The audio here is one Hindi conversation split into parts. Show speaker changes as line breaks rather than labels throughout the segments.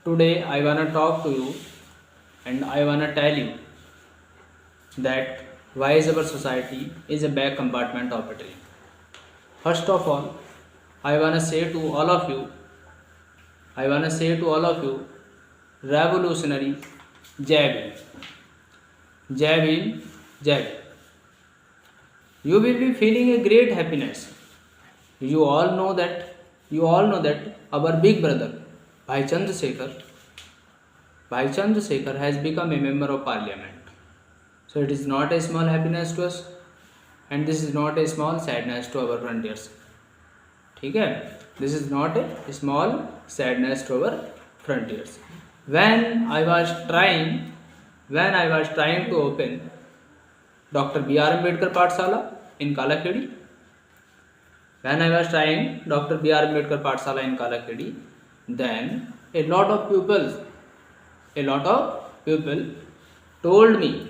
Today I wanna talk to you and I wanna tell you that why is our society is a back compartment of a train. First of all, I wanna say to all of you, revolutionary Jai Bhim, Jai Bhim, Jai Bhim. You will be feeling a great happiness. You all know that our big brother Bhai Chandrasekhar has become a member of parliament. So it is not a small happiness to us and this is not a small sadness to our frontiers. ठीक है, this is not a small sadness to our frontiers. When I was trying to open Dr. B.R. Ambedkar Pathshala in Kalakhedi, then a lot of people told me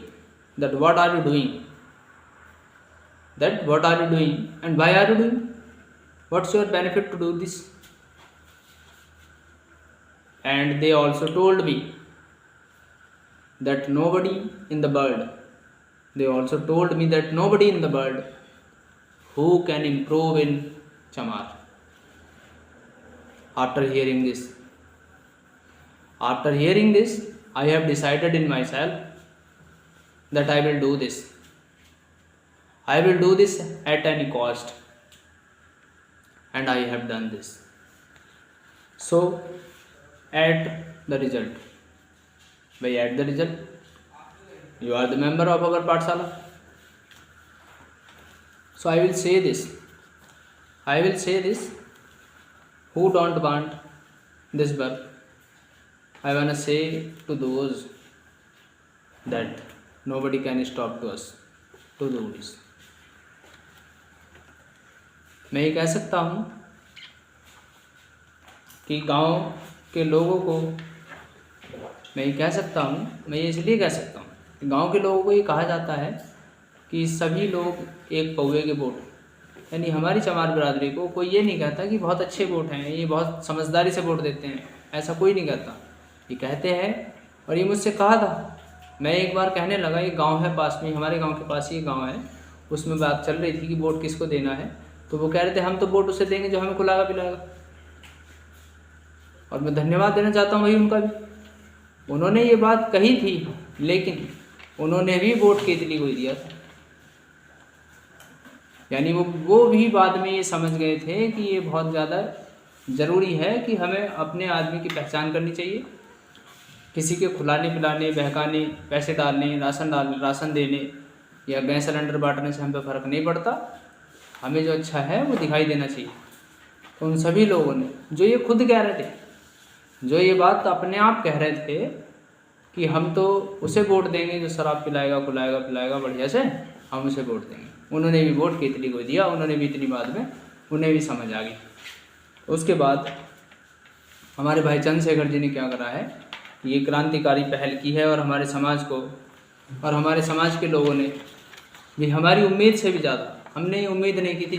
that what are you doing and why are you doing, what's your benefit to do this. And they also told me that nobody in the world who can improve in Chamar. After hearing this, I have decided in myself that I will do this. I will do this at any cost. And I have done this. So, at the result, you are the member of our Pathshala. So I will say this, who don't want this work, I wanna say to those that nobody can stop to us to do this. मैं ये कह सकता हूँ कि गांव के लोगों को, मैं ये इसलिए कह सकता हूँ कि गांव के लोगों को ये कहा जाता है कि सभी लोग एक पौवे के वोट, यानी हमारी चमार बिरादरी को कोई ये नहीं कहता कि बहुत अच्छे वोट हैं, ये बहुत समझदारी से वोट देते हैं, ऐसा कोई नहीं कहता। ये कहते हैं, और ये मुझसे कहा था, मैं एक बार कहने लगा, ये गांव है पास में, हमारे गांव के पास ही गांव है, उसमें बात चल रही थी कि वोट किसको देना है, तो वो कह रहे थे हम तो वोट उसे देंगे जो हमें खिलाएगा पिलाएगा। और मैं धन्यवाद देना चाहता हूँ भाई उनका भी, उन्होंने ये बात कही थी लेकिन उन्होंने भी वोट केजली को ही दिया था। यानी वो भी बाद में ये समझ गए थे कि ये बहुत ज़्यादा ज़रूरी है कि हमें अपने आदमी की पहचान करनी चाहिए। किसी के खिलाने पिलाने, बहकाने, पैसे डालने, राशन देने या गैस सिलेंडर बांटने से हम पे फ़र्क नहीं पड़ता, हमें जो अच्छा है वो दिखाई देना चाहिए। तो उन सभी लोगों ने जो ये खुद कह रहे थे, जो ये बात अपने आप कह रहे थे कि हम तो उसे वोट देंगे जो शराब पिलाएगा बढ़िया से, हम उसे वोट देंगे, उन्होंने भी वोट केतली को दिया, उन्होंने भी इतनी बाद में उन्हें भी समझ आ गई। उसके बाद हमारे भाई चंद्रशेखर जी ने क्या करा है, ये क्रांतिकारी पहल की है और हमारे समाज को और हमारे समाज के लोगों ने भी हमारी उम्मीद से भी ज़्यादा, हमने उम्मीद नहीं की थी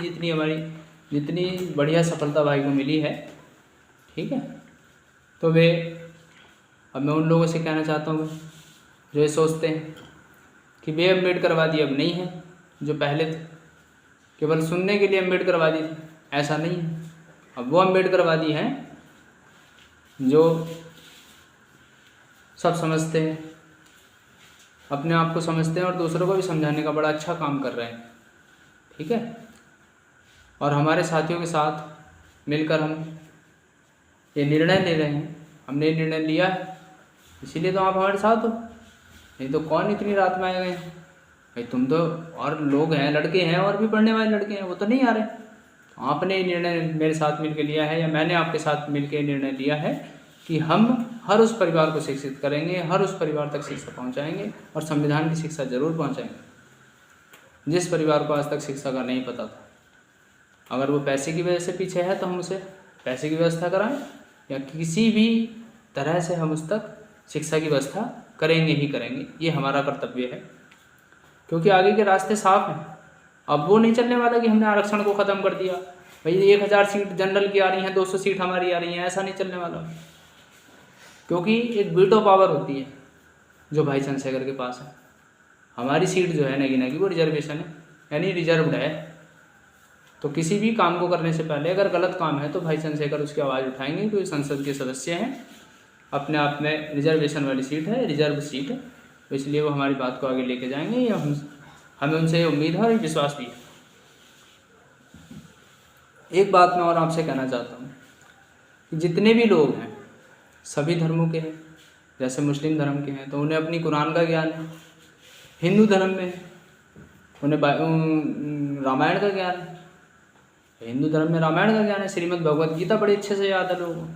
जितनी बढ़िया सफलता भाई को मिली है। ठीक है, तो अब मैं उन लोगों से कहना चाहता हूँ जो ये सोचते हैं कि बे अम्बेडकरवादी अब नहीं है जो पहले थे, केवल सुनने के लिए अम्बेडकरवादी थे, ऐसा नहीं है। अब वो अम्बेडकरवादी हैं जो सब समझते हैं, अपने आप को समझते हैं और दूसरों को भी समझाने का बड़ा अच्छा काम कर रहे हैं। ठीक है, और हमारे साथियों के साथ मिलकर हम ये निर्णय ले रहे हैं, हमने ये निर्णय लिया है, इसीलिए तो आप हमारे साथ हो, नहीं तो कौन इतनी रात में आए गए हैं भाई, तुम तो और लोग हैं, लड़के हैं और भी पढ़ने वाले लड़के हैं, वो तो नहीं आ रहे। तो आपने ये निर्णय मेरे साथ मिलकर लिया है या मैंने आपके साथ मिलकर निर्णय लिया है कि हम हर उस परिवार को शिक्षित करेंगे, हर उस परिवार तक शिक्षा पहुंचाएंगे और संविधान की शिक्षा जरूर पहुंचाएंगे। जिस परिवार को आज तक शिक्षा का नहीं पता था, अगर वो पैसे की वजह से पीछे है तो हम उसे पैसे की व्यवस्था कराएं या किसी भी तरह से हम उस तक शिक्षा की व्यवस्था करेंगे ही करेंगे, ये हमारा कर्तव्य है, क्योंकि आगे के रास्ते साफ हैं। अब वो नहीं चलने वाला कि हमने आरक्षण को ख़त्म कर दिया, भाई 1000 सीट जनरल की आ रही हैं, 200 सीट हमारी आ रही हैं, ऐसा नहीं चलने वाला। क्योंकि एक वीटो पावर होती है जो भाई चंद्रशेखर के पास है। हमारी सीट जो है नगीना की वो रिजर्वेशन है, यानी रिजर्व्ड है। तो किसी भी काम को करने से पहले अगर गलत काम है तो भाई चंद्रशेखर उसकी आवाज़ उठाएंगे, क्योंकि संसद के सदस्य हैं, अपने आप में रिजर्वेशन वाली सीट है, रिजर्व सीट है, तो इसलिए वो हमारी बात को आगे लेके जाएंगे। ये हमें उनसे उम्मीद है और विश्वास भी है। एक बात मैं और आपसे कहना चाहता हूँ कि जितने भी लोग हैं सभी धर्मों के हैं, जैसे मुस्लिम धर्म के हैं तो उन्हें अपनी कुरान का ज्ञान है, हिंदू धर्म में उन्हें रामायण का ज्ञान है, हिंदू धर्म में रामायण का ज्ञान है, श्रीमद् भगवद गीता बड़े अच्छे से याद है, लोगों को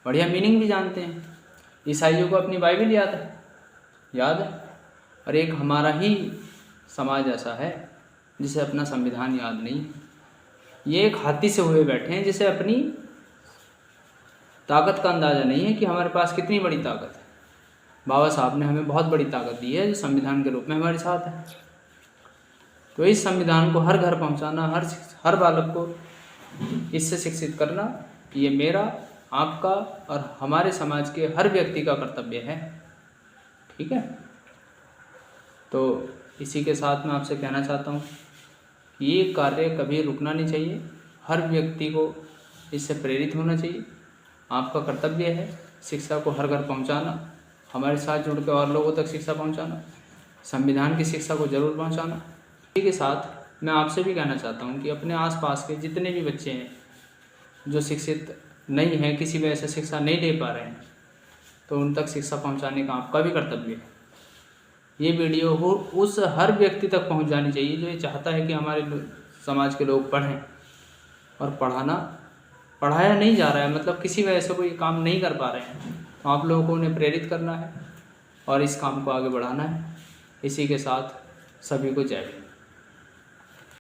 बढ़िया मीनिंग भी जानते हैं। ईसाइयों को अपनी बाइबल याद है। और एक हमारा ही समाज ऐसा है जिसे अपना संविधान याद नहीं है। ये एक हाथी से हुए बैठे हैं जिसे अपनी ताकत का अंदाज़ा नहीं है कि हमारे पास कितनी बड़ी ताकत है। बाबा साहब ने हमें बहुत बड़ी ताकत दी है जो संविधान के रूप में हमारे साथ है। तो इस संविधान को हर घर पहुंचाना, हर बालक को इससे शिक्षित करना, ये मेरा, आपका और हमारे समाज के हर व्यक्ति का कर्तव्य है। ठीक है, तो इसी के साथ मैं आपसे कहना चाहता हूँ कि ये कार्य कभी रुकना नहीं चाहिए। हर व्यक्ति को इससे प्रेरित होना चाहिए। आपका कर्तव्य है शिक्षा को हर घर पहुँचाना, हमारे साथ जुड़ कर और लोगों तक शिक्षा पहुँचाना, संविधान की शिक्षा को जरूर पहुँचाना। इसी के साथ मैं आपसे भी कहना चाहता हूँ कि अपने आसपास के जितने भी बच्चे हैं जो शिक्षित नहीं हैं, किसी वजह से शिक्षा नहीं ले पा रहे हैं, तो उन तक शिक्षा पहुँचाने का आपका भी कर्तव्य है। ये वीडियो हो उस हर व्यक्ति तक पहुँच जानी चाहिए जो ये चाहता है कि हमारे समाज के लोग पढ़ें। और पढ़ाया नहीं जा रहा है, मतलब किसी वजह से कोई काम नहीं कर पा रहे हैं, तो आप लोगों को उन्हें प्रेरित करना है और इस काम को आगे बढ़ाना है। इसी के साथ सभी को जय हिंद।